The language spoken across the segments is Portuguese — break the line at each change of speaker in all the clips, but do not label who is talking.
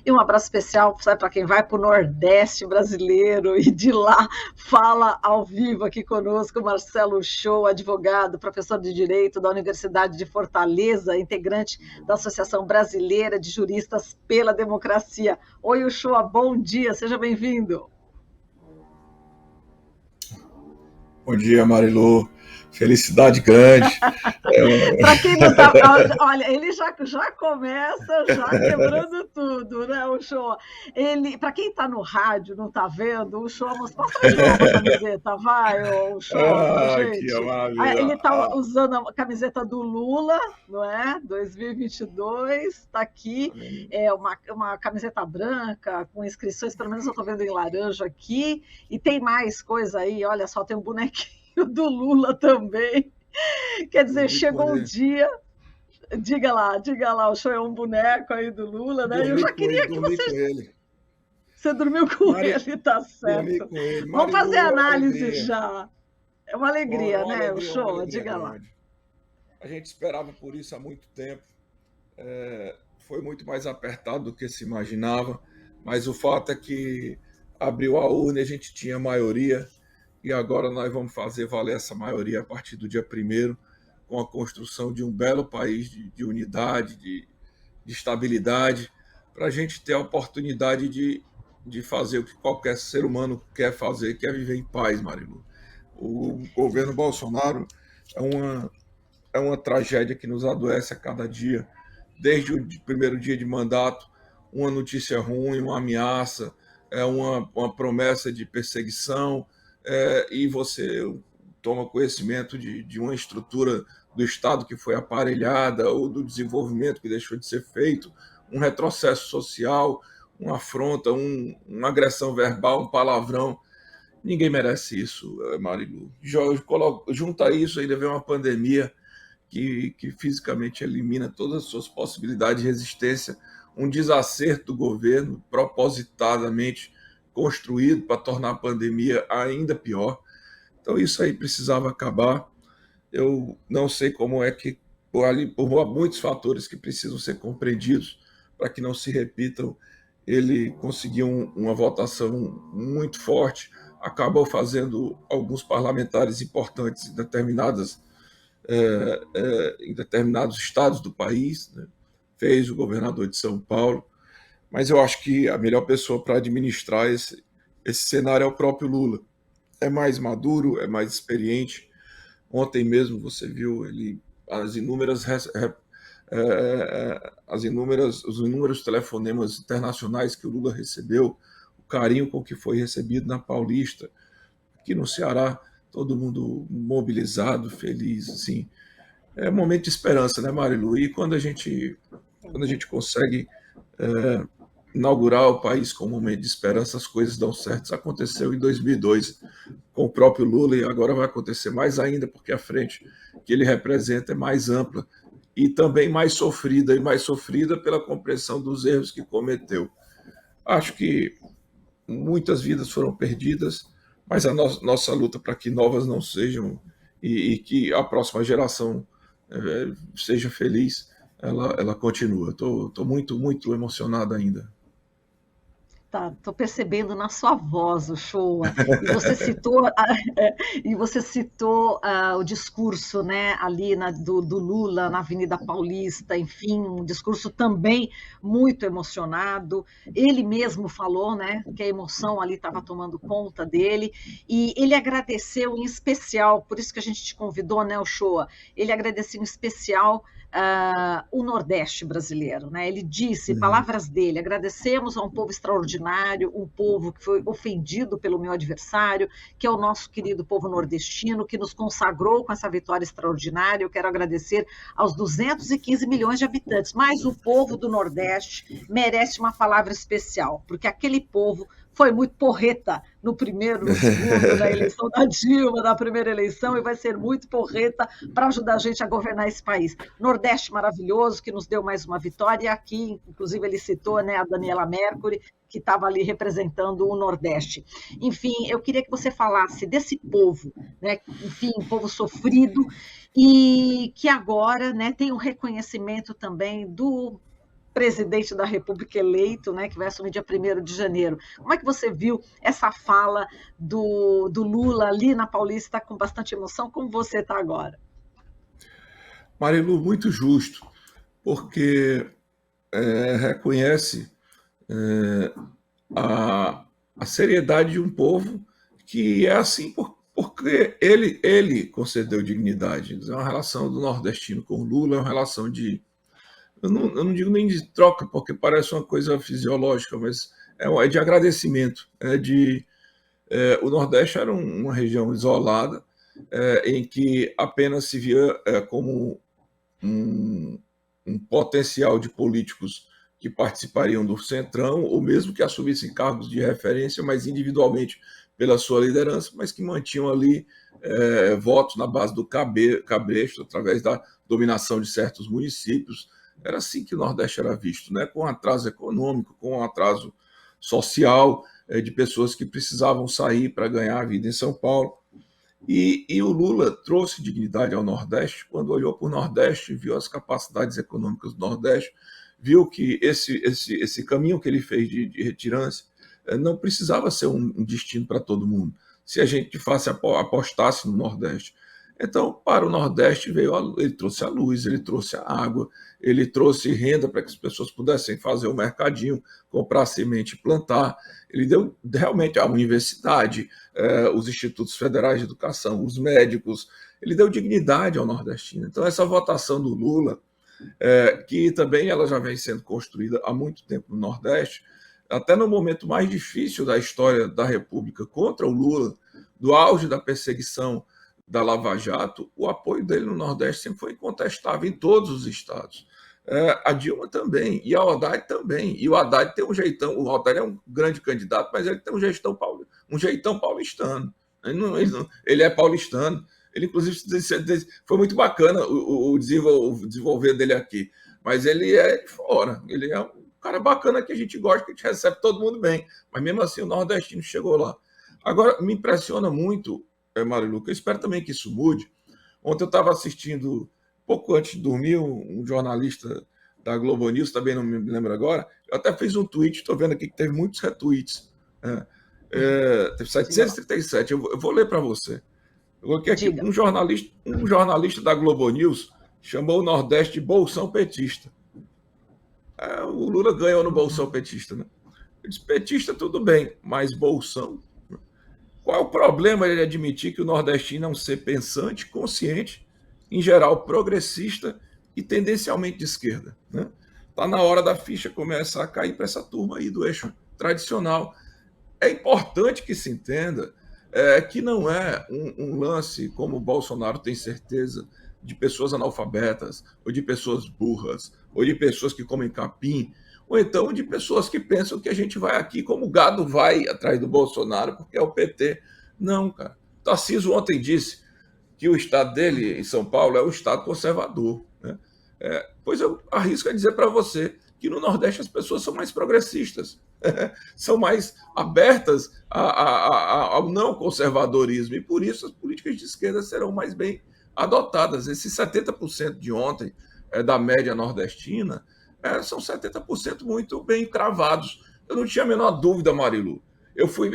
E um abraço especial, sabe, para quem vai para o Nordeste brasileiro e de lá fala ao vivo aqui conosco, Marcelo Uchoa, advogado, professor de Direito da Universidade de Fortaleza, integrante da Associação Brasileira de Juristas pela Democracia. Oi, Uchoa, bom dia, seja bem-vindo.
Bom dia, Marilu. Felicidade grande.
Para quem não tá, olha, ele já começa já quebrando tudo, né, o show. Ele, para quem está no rádio, não está vendo, o show mostra de novo a camiseta, vai, o show para
Que
gente. Ele
maravilha.
está usando a camiseta do Lula, não é? 2022, está aqui, uma camiseta branca com inscrições, pelo menos eu estou vendo em laranja aqui, e tem mais coisa aí, olha só, tem um bonequinho do Lula também. Quer dizer, chegou o dia. Diga lá, o show é um boneco aí do Lula, né? Eu já queria que
dormi com ele.
Você dormiu com ele, tá
Dormi
certo.
com ele.
Vamos fazer
Marilu,
análise
alegria.
já. É uma alegria,
Uma
né? O
alegria, uma
show,
alegria
diga lá.
grande. A gente esperava por isso há muito tempo. Foi muito mais apertado do que se imaginava, mas o fato é que abriu a urna e a gente tinha maioria, e agora nós vamos fazer valer essa maioria a partir do dia 1º, com a construção de um belo país de unidade, de estabilidade, para a gente ter a oportunidade de fazer o que qualquer ser humano quer fazer, que é viver em paz, Marilu. O governo Bolsonaro é uma tragédia que nos adoece a cada dia, desde o primeiro dia de mandato, uma notícia ruim, uma ameaça, uma promessa de perseguição, e você toma conhecimento de uma estrutura do Estado que foi aparelhada, ou do desenvolvimento que deixou de ser feito, um retrocesso social, uma afronta, uma agressão verbal, um palavrão. Ninguém merece isso, Marilu. Junta isso, ainda vem uma pandemia que fisicamente elimina todas as suas possibilidades de resistência, um desacerto do governo propositadamente construído para tornar a pandemia ainda pior. Então isso aí precisava acabar. Eu não sei como é que, por muitos fatores que precisam ser compreendidos para que não se repitam, ele conseguiu uma votação muito forte, acabou fazendo alguns parlamentares importantes em determinados estados do país, né? Fez o governador de São Paulo, mas eu acho que a melhor pessoa para administrar esse cenário é o próprio Lula. É mais maduro, é mais experiente. Ontem mesmo você viu as inúmeras os inúmeros telefonemas internacionais que o Lula recebeu, o carinho com que foi recebido na Paulista, aqui no Ceará, todo mundo mobilizado, feliz, assim. É um momento de esperança, né, Marilu? E quando a gente consegue inaugurar o país com um momento de esperança, as coisas dão certo. Isso aconteceu em 2002 com o próprio Lula, e agora vai acontecer mais ainda, porque a frente que ele representa é mais ampla e também mais sofrida pela compreensão dos erros que cometeu. Acho que muitas vidas foram perdidas, mas a nossa luta para que novas não sejam, e que a próxima geração seja feliz, ela continua. Estou muito, muito emocionado ainda.
Tá, tô percebendo na sua voz, o show. E você citou, o discurso, né, ali do Lula na Avenida Paulista, enfim, um discurso também muito emocionado. Ele mesmo falou, né, que a emoção ali estava tomando conta dele, e ele agradeceu em especial, por isso que a gente te convidou, né, o show. Ele agradeceu em especial o Nordeste brasileiro, né? Ele disse, palavras dele, agradecemos a um povo extraordinário, um povo que foi ofendido pelo meu adversário, que é o nosso querido povo nordestino, que nos consagrou com essa vitória extraordinária. Eu quero agradecer aos 215 milhões de habitantes, mas o povo do Nordeste merece uma palavra especial, porque aquele povo foi muito porreta no primeiro, no segundo, na eleição da Dilma, na primeira eleição, e vai ser muito porreta para ajudar a gente a governar esse país. Nordeste maravilhoso, que nos deu mais uma vitória, e aqui, inclusive, ele citou, né, a Daniela Mercury, que estava ali representando o Nordeste. Enfim, eu queria que você falasse desse povo, né, enfim, povo sofrido, e que agora, né, tem um reconhecimento também presidente da República eleito, né, que vai assumir dia 1º de janeiro. Como é que você viu essa fala do Lula ali na Paulista com bastante emoção? Como você está agora?
Marilu, muito justo, porque reconhece a seriedade de um povo que é assim porque ele concedeu dignidade. É uma relação do nordestino com o Lula, é uma relação de... Eu não digo nem de troca, porque parece uma coisa fisiológica, mas é de agradecimento. O Nordeste era uma região isolada, em que apenas se via como um potencial de políticos que participariam do Centrão, ou mesmo que assumissem cargos de referência, mas individualmente pela sua liderança, mas que mantinham ali votos na base do cabresto, através da dominação de certos municípios. Era assim que o Nordeste era visto, né? Com atraso econômico, com atraso social, de pessoas que precisavam sair para ganhar a vida em São Paulo. E o Lula trouxe dignidade ao Nordeste quando olhou para o Nordeste, viu as capacidades econômicas do Nordeste, viu que esse caminho que ele fez de retirância não precisava ser um destino para todo mundo, se a gente de fato apostasse no Nordeste. Então, para o Nordeste, ele trouxe a luz, ele trouxe a água, ele trouxe renda para que as pessoas pudessem fazer o mercadinho, comprar semente e plantar. Ele deu realmente a universidade, os institutos federais de educação, os médicos. Ele deu dignidade ao nordestino. Então, essa votação do Lula, que também ela já vem sendo construída há muito tempo no Nordeste, até no momento mais difícil da história da República contra o Lula, do auge da perseguição da Lava Jato, o apoio dele no Nordeste sempre foi incontestável em todos os estados. A Dilma também, e a Haddad também. E o Haddad tem um jeitão, o Haddad é um grande candidato, mas ele tem um jeitão paulistano. Ele é paulistano. Ele, inclusive, foi muito bacana o desenvolver dele aqui. Mas ele é de fora. Ele é um cara bacana que a gente gosta, que a gente recebe todo mundo bem. Mas mesmo assim, o nordestino chegou lá. Agora, me impressiona muito, Marilu, eu espero também que isso mude. Ontem eu estava assistindo, pouco antes de dormir, um jornalista da Globo News, também não me lembro agora, eu até fiz um tweet, estou vendo aqui que teve muitos retweets. Teve 737, eu vou ler para você. Eu coloquei aqui, um jornalista da Globo News chamou o Nordeste de bolsão petista. O Lula ganhou no bolsão petista, né? Eu disse, petista tudo bem, mas bolsão? Qual é o problema de ele admitir que o nordestino é um ser pensante, consciente, em geral progressista e tendencialmente de esquerda? Né? Está na hora da ficha começar a cair para essa turma aí do eixo tradicional. É importante que se entenda que não é um lance, como o Bolsonaro tem certeza, de pessoas analfabetas, ou de pessoas burras, ou de pessoas que comem capim, ou então de pessoas que pensam que a gente vai aqui como o gado vai atrás do Bolsonaro, porque é o PT. Não, cara. Tarcísio ontem disse que o estado dele, em São Paulo, é um estado conservador. Né? Pois eu arrisco a dizer para você que no Nordeste as pessoas são mais progressistas, são mais abertas ao não conservadorismo, e por isso as políticas de esquerda serão mais bem adotadas. Esses 70% de ontem, da média nordestina, são 70% muito bem cravados. Eu não tinha a menor dúvida, Marilu. Eu fui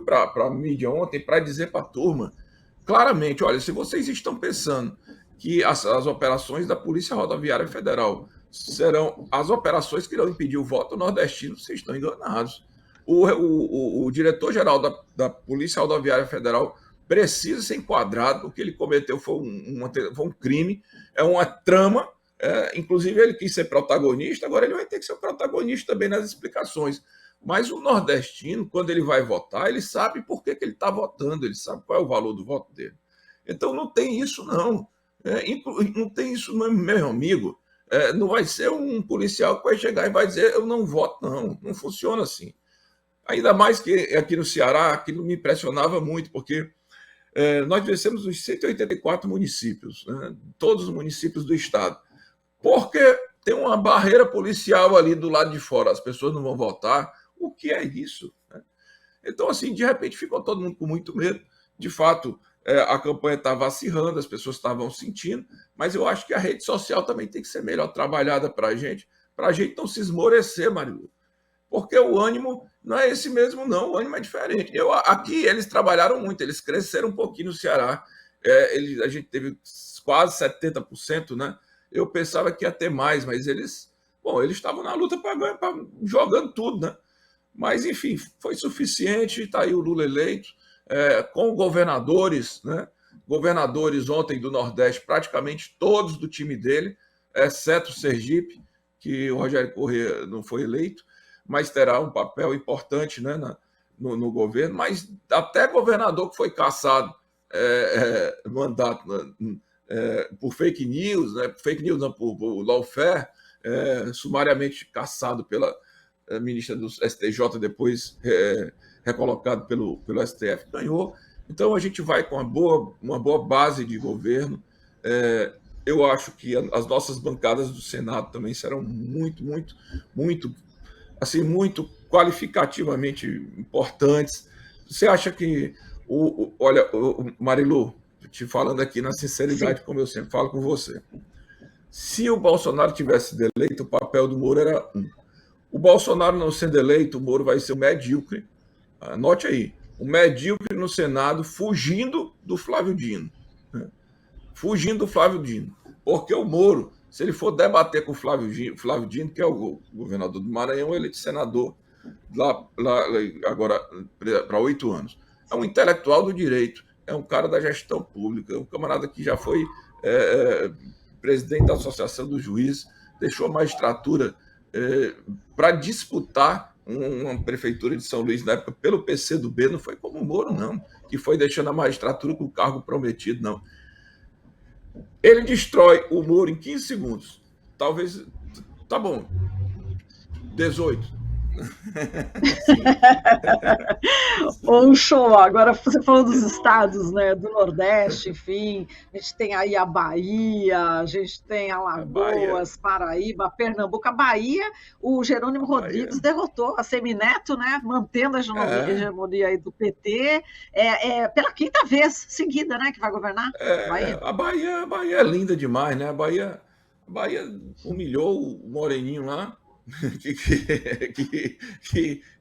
para a mídia ontem para dizer para a turma, claramente, olha, se vocês estão pensando que as operações da Polícia Rodoviária Federal serão as operações que irão impedir o voto nordestino, vocês estão enganados. O diretor-geral da Polícia Rodoviária Federal precisa ser enquadrado. O que ele cometeu foi um crime, é uma trama. Inclusive, ele quis ser protagonista, agora ele vai ter que ser o protagonista também nas explicações. Mas o nordestino, quando ele vai votar, ele sabe por que ele está votando, ele sabe qual é o valor do voto dele. Então, não tem isso, não. Não tem isso, meu amigo. Não vai ser um policial que vai chegar e vai dizer eu não voto, não. Não funciona assim. Ainda mais que aqui no Ceará, aquilo me impressionava muito, porque nós vencemos os 184 municípios, né? Todos os municípios do estado. Porque tem uma barreira policial ali do lado de fora, as pessoas não vão votar. O que é isso? Né? Então, assim, de repente ficou todo mundo com muito medo. De fato, a campanha estava acirrando, as pessoas estavam sentindo, mas eu acho que a rede social também tem que ser melhor trabalhada para a gente, para a gente não se esmorecer, Marilu. Porque o ânimo não é esse mesmo, não. O ânimo é diferente. Aqui eles trabalharam muito, eles cresceram um pouquinho no Ceará. A gente teve quase 70%, né? Eu pensava que ia ter mais, mas eles estavam na luta para jogando tudo, né? Mas, enfim, foi suficiente. Está aí o Lula eleito, com governadores, né? Governadores ontem do Nordeste, praticamente todos do time dele, exceto o Sergipe, que o Rogério Corrêa não foi eleito, mas terá um papel importante, né, no governo. Mas até governador que foi cassado mandato por fake news, né, por lawfare, sumariamente cassado pela ministra do STJ, depois recolocado pelo STF, ganhou. Então a gente vai com uma boa base de governo. Eu acho que as nossas bancadas do Senado também serão muito, muito, muito, assim, muito qualificativamente importantes. Você acha que, olha, Marilu, te falando aqui na sinceridade,
Sim.
como eu sempre falo com você, se o Bolsonaro tivesse sido eleito, o papel do Moro era o Bolsonaro não sendo eleito, o Moro vai ser um medíocre. Anote aí, um medíocre no Senado, fugindo do Flávio Dino. Fugindo do Flávio Dino. Porque o Moro, se ele for debater com o Flávio Dino, que é o governador do Maranhão, ele é senador lá agora para 8 anos. É um intelectual do direito, é um cara da gestão pública, é um camarada que já foi presidente da Associação dos Juízes, deixou a magistratura para disputar uma prefeitura de São Luís na época pelo PCdoB, não foi como o Moro, não, que foi deixando a magistratura com o cargo prometido, não. Ele destrói o Moro em 15 segundos. Talvez. Tá bom. 18.
Um show. Agora você falou dos estados, né, do Nordeste, enfim, a gente tem aí a Bahia, a gente tem Alagoas, Paraíba, Pernambuco. A Bahia, o Jerônimo Rodrigues derrotou a Semineto, né, mantendo a hegemonia aí do PT, pela quinta vez seguida, né, que vai governar a Bahia.
A Bahia é linda demais, né? A Bahia humilhou o Moreninho lá,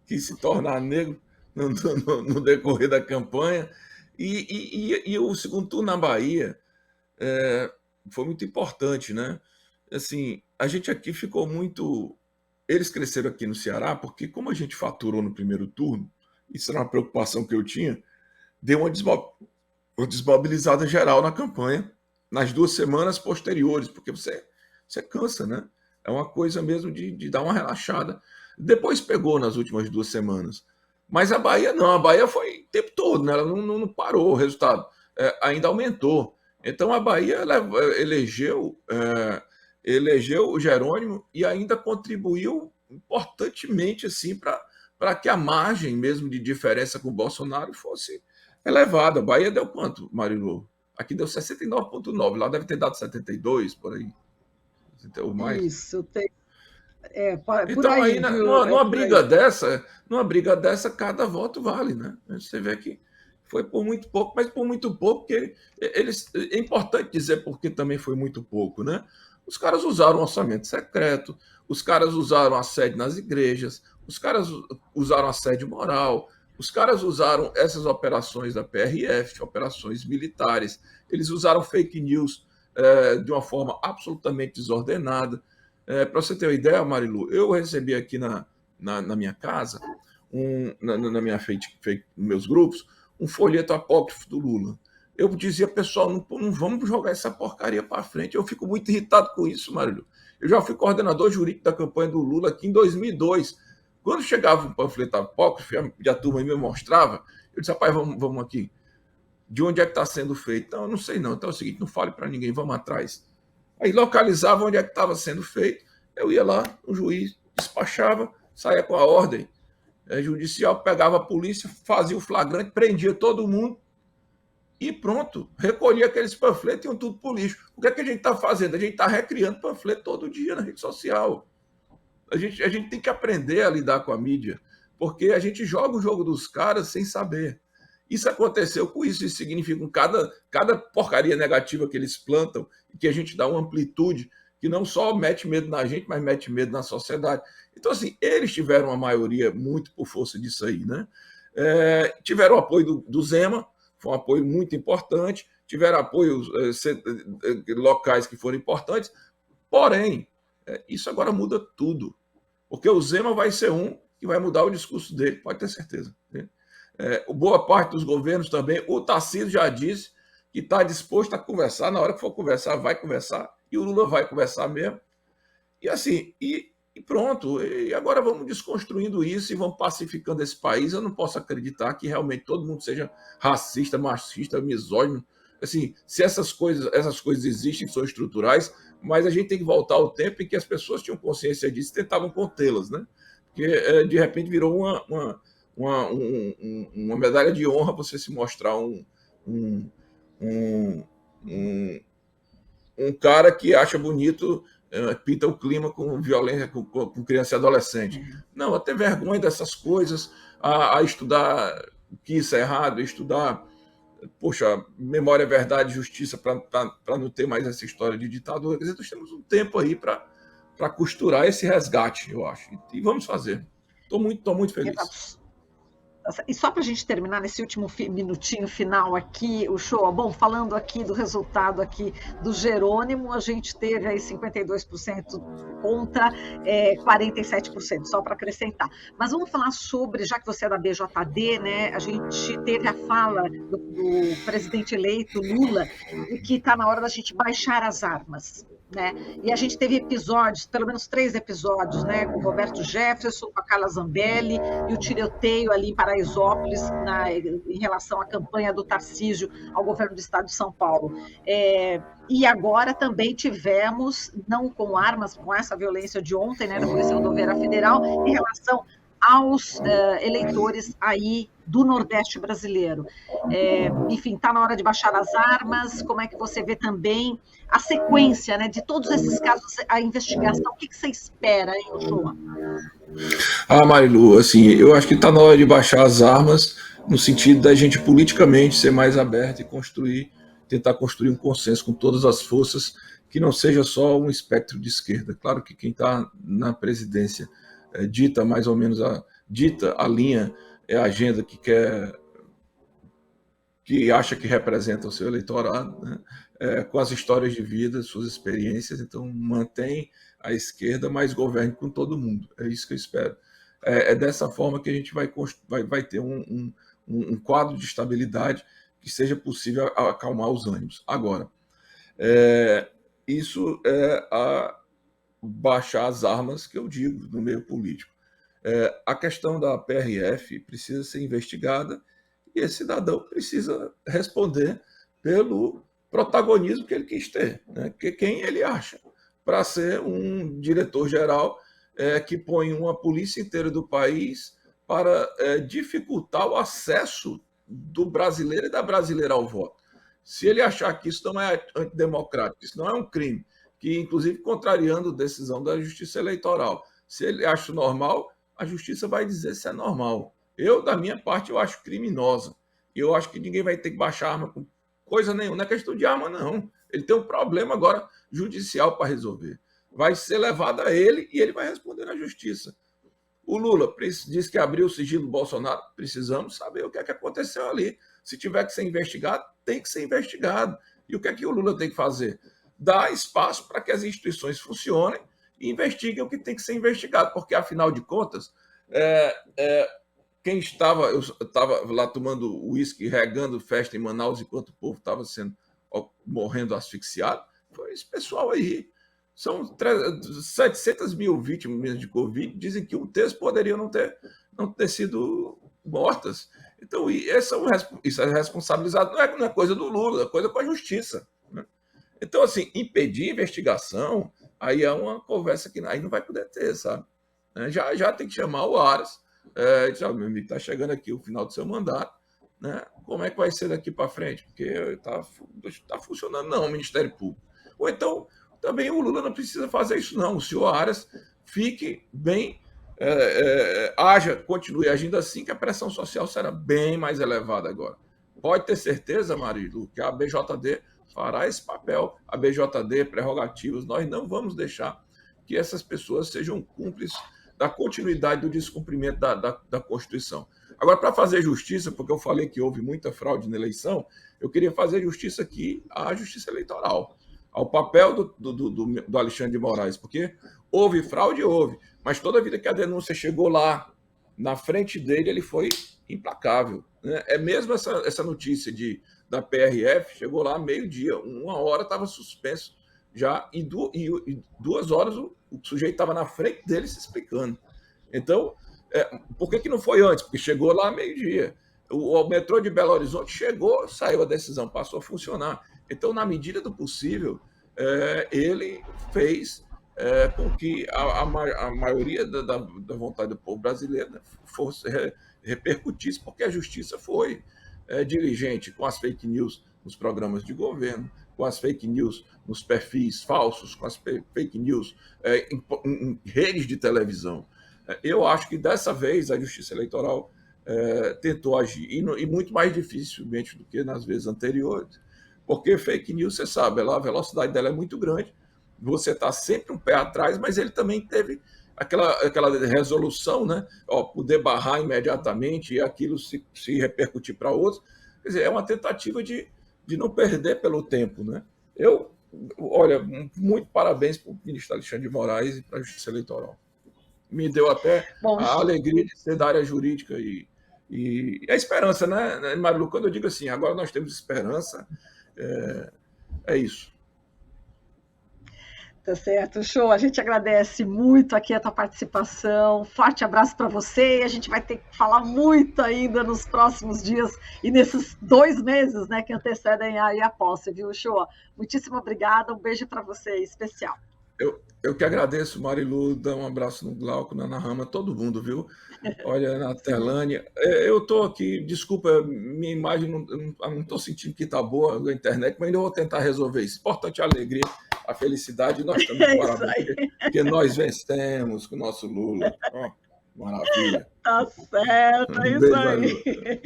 que se tornar negro no decorrer da campanha. E o segundo turno na Bahia foi muito importante, né? Assim, a gente aqui ficou muito. Eles cresceram aqui no Ceará, porque como a gente faturou no primeiro turno, isso era uma preocupação que eu tinha, deu uma desmobilizada geral na campanha, nas 2 semanas posteriores, porque você cansa, né? É uma coisa mesmo de dar uma relaxada. Depois pegou nas últimas 2 semanas. Mas a Bahia não, a Bahia foi o tempo todo, né? Ela não parou, o resultado ainda aumentou. Então a Bahia elegeu o Jerônimo e ainda contribuiu importantemente assim, para que a margem mesmo de diferença com o Bolsonaro fosse elevada. A Bahia deu quanto, Marilu? Aqui deu 69,9, lá deve ter dado 72, por aí. Ou mais.
Isso, tem. Por
então,
aí,
aí,
viu?
numa briga dessa, cada voto vale, né? Você vê que foi por muito pouco, mas por muito pouco, que é importante dizer porque também foi muito pouco, né? Os caras usaram orçamento secreto, os caras usaram assédio nas igrejas, os caras usaram assédio moral, os caras usaram essas operações da PRF, operações militares, eles usaram fake news de uma forma absolutamente desordenada. Para você ter uma ideia, Marilu, eu recebi aqui na minha casa, na minha meus grupos, um folheto apócrifo do Lula. Eu dizia, pessoal, não vamos jogar essa porcaria para frente. Eu fico muito irritado com isso, Marilu. Eu já fui coordenador jurídico da campanha do Lula aqui em 2002. Quando chegava um panfleto apócrifo, e a turma me mostrava, eu disse, rapaz, vamos aqui. De onde é que está sendo feito? Então, eu não sei não. Então é o seguinte, não fale para ninguém, vamos atrás. Aí localizava onde é que estava sendo feito, eu ia lá, o juiz despachava, saía com a ordem judicial, pegava a polícia, fazia o flagrante, prendia todo mundo e pronto, recolhia aqueles panfletos e iam tudo para o lixo. O que é que a gente está fazendo? A gente está recriando panfleto todo dia na rede social. A gente tem que aprender a lidar com a mídia, porque a gente joga o jogo dos caras sem saber. Isso aconteceu com isso significa cada porcaria negativa que eles plantam e que a gente dá uma amplitude que não só mete medo na gente, mas mete medo na sociedade. Então, assim, eles tiveram uma maioria muito por força disso aí, né? Tiveram o apoio do Zema, foi um apoio muito importante, tiveram apoios locais que foram importantes, porém, isso agora muda tudo, porque o Zema vai ser um que vai mudar o discurso dele, pode ter certeza. Né? Boa parte dos governos também, o Tarcísio já disse que está disposto a conversar, na hora que for conversar, vai conversar, e o Lula vai conversar mesmo, e assim, e pronto, e agora vamos desconstruindo isso e vamos pacificando esse país. Eu não posso acreditar que realmente todo mundo seja racista, machista, misógino. Assim, se essas coisas existem, são estruturais, mas a gente tem que voltar ao tempo em que as pessoas tinham consciência disso e tentavam contê-las, né? Porque de repente virou uma medalha de honra você se mostrar um, um cara que acha bonito, pinta o clima com violência com criança e adolescente. Não, a ter vergonha dessas coisas, a estudar que isso é errado, estudar, poxa, memória, verdade, justiça, para não ter mais essa história de ditadura. Quer dizer, nós temos um tempo aí para costurar esse resgate, eu acho. E vamos fazer. Estou muito feliz.
E só para a gente terminar nesse último minutinho final aqui, o show, bom, falando aqui do resultado aqui do Jerônimo, a gente teve aí 52% contra 47%, só para acrescentar. Mas vamos falar sobre, já que você é da BJD, né, a gente teve a fala do presidente eleito, Lula, de que está na hora da gente baixar as armas. Né? E a gente teve episódios, pelo menos 3 episódios, né, com o Roberto Jefferson, com a Carla Zambelli e o tiroteio ali em Paraisópolis em relação à campanha do Tarcísio ao governo do estado de São Paulo. E agora também tivemos, não com armas, com essa violência de ontem, né, da Polícia Rodoviária Federal, em relação aos eleitores aí do Nordeste brasileiro. Enfim, está na hora de baixar as armas. Como é que você vê também a sequência, né, de todos esses casos, a investigação? O que você espera, hein, João?
Marilu, assim, eu acho que está na hora de baixar as armas no sentido da gente politicamente ser mais aberto e tentar construir um consenso com todas as forças, que não seja só um espectro de esquerda. Claro que quem está na presidência dita mais ou menos a linha, a agenda que acha que representa o seu eleitorado, né? Com as histórias de vida, suas experiências. Então mantém a esquerda, mas governe com todo mundo. É isso que eu espero. É dessa forma que a gente vai ter um quadro de estabilidade que seja possível acalmar os ânimos. Agora, isso a baixar as armas que eu digo no meio político. A questão da PRF precisa ser investigada e esse cidadão precisa responder pelo protagonismo que ele quis ter, né? Quem ele acha para ser um diretor-geral que põe uma polícia inteira do país para dificultar o acesso do brasileiro e da brasileira ao voto. Se ele achar que isso não é antidemocrático, isso não é um crime, que inclusive contrariando a decisão da Justiça Eleitoral, se ele acha normal, a Justiça vai dizer se é normal. Eu, da minha parte, eu acho criminosa. E eu acho que ninguém vai ter que baixar arma com coisa nenhuma. Não é questão de arma, não. Ele tem um problema agora judicial para resolver. Vai ser levado a ele e ele vai responder na Justiça. O Lula disse que abriu o sigilo do Bolsonaro. Precisamos saber o que é que aconteceu ali. Se tiver que ser investigado, tem que ser investigado. E o que é que o Lula tem que fazer? Dar espaço para que as instituições funcionem e investiguem o que tem que ser investigado, porque, afinal de contas, eu estava lá tomando uísque, regando festa em Manaus, enquanto o povo estava morrendo asfixiado, foi esse pessoal aí. São 700 mil vítimas de Covid, dizem que um terço poderiam não ter sido mortas. Então, isso é responsabilizado, não é coisa do Lula, é coisa com a Justiça. Né? Então, assim, impedir a investigação, aí é uma conversa que aí não vai poder ter, sabe? Já tem que chamar o Aras, meu amigo, está chegando aqui o final do seu mandato, né? Como é que vai ser daqui para frente? Porque está funcionando não o Ministério Público. Ou então, também o Lula não precisa fazer isso não, o senhor Aras fique bem, continue agindo assim, que a pressão social será bem mais elevada agora. Pode ter certeza, Marilu, que a BJD fará esse papel. A BJD, prerrogativas, nós não vamos deixar que essas pessoas sejam cúmplices da continuidade do descumprimento da Constituição. Agora, para fazer justiça, porque eu falei que houve muita fraude na eleição, eu queria fazer justiça aqui à Justiça Eleitoral, ao papel do Alexandre de Moraes, porque houve fraude, mas toda vida que a denúncia chegou lá, na frente dele, ele foi implacável, né? É mesmo essa notícia da PRF, chegou lá meio-dia, 1 hora estava suspenso já, e 2 horas o sujeito estava na frente dele se explicando. Então, por que não foi antes? Porque chegou lá meio-dia. O metrô de Belo Horizonte chegou, saiu a decisão, passou a funcionar. Então, na medida do possível, ele fez com que a maioria da vontade do povo brasileiro, né, fosse repercutisse, porque a justiça foi diligente com as fake news nos programas de governo, com as fake news nos perfis falsos, com as fake news em redes de televisão. Eu acho que dessa vez a Justiça Eleitoral tentou agir, e muito mais dificilmente do que nas vezes anteriores, porque fake news, você sabe, a velocidade dela é muito grande, você está sempre um pé atrás, mas ele também teve aquela resolução, né? Poder barrar imediatamente e aquilo se repercutir para outros. Quer dizer, é uma tentativa de não perder pelo tempo, né? Olha, muito parabéns para o ministro Alexandre de Moraes e para a Justiça Eleitoral. Me deu até a alegria de ser da área jurídica e a esperança, né, Marilu? Quando eu digo assim, agora nós temos esperança, é isso.
Tá certo, show. A gente agradece muito aqui a tua participação. Forte abraço para você. E a gente vai ter que falar muito ainda nos próximos dias e nesses 2 meses, né, que antecedem aí a posse, viu, show? Muitíssimo obrigada. Um beijo para você especial.
Eu que agradeço, Marilu, dá um abraço no Glauco, na Ana Rama, todo mundo, viu? Olha, na Terlânia. Eu estou aqui, desculpa, minha imagem, não estou sentindo que está boa na internet, mas ainda vou tentar resolver isso. Importante a alegria, a felicidade, nós estamos parabéns, porque nós vencemos com o nosso Lula. Maravilha.
Tá certo, é isso aí.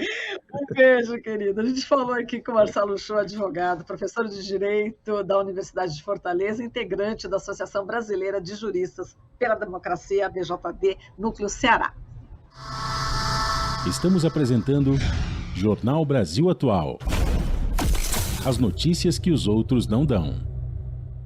Um beijo, querido. A gente falou aqui com o Marcelo Show, advogado, professor de Direito da Universidade de Fortaleza, integrante da Associação Brasileira de Juristas pela Democracia, BJD, Núcleo Ceará.
Estamos apresentando Jornal Brasil Atual. As notícias que os outros não dão.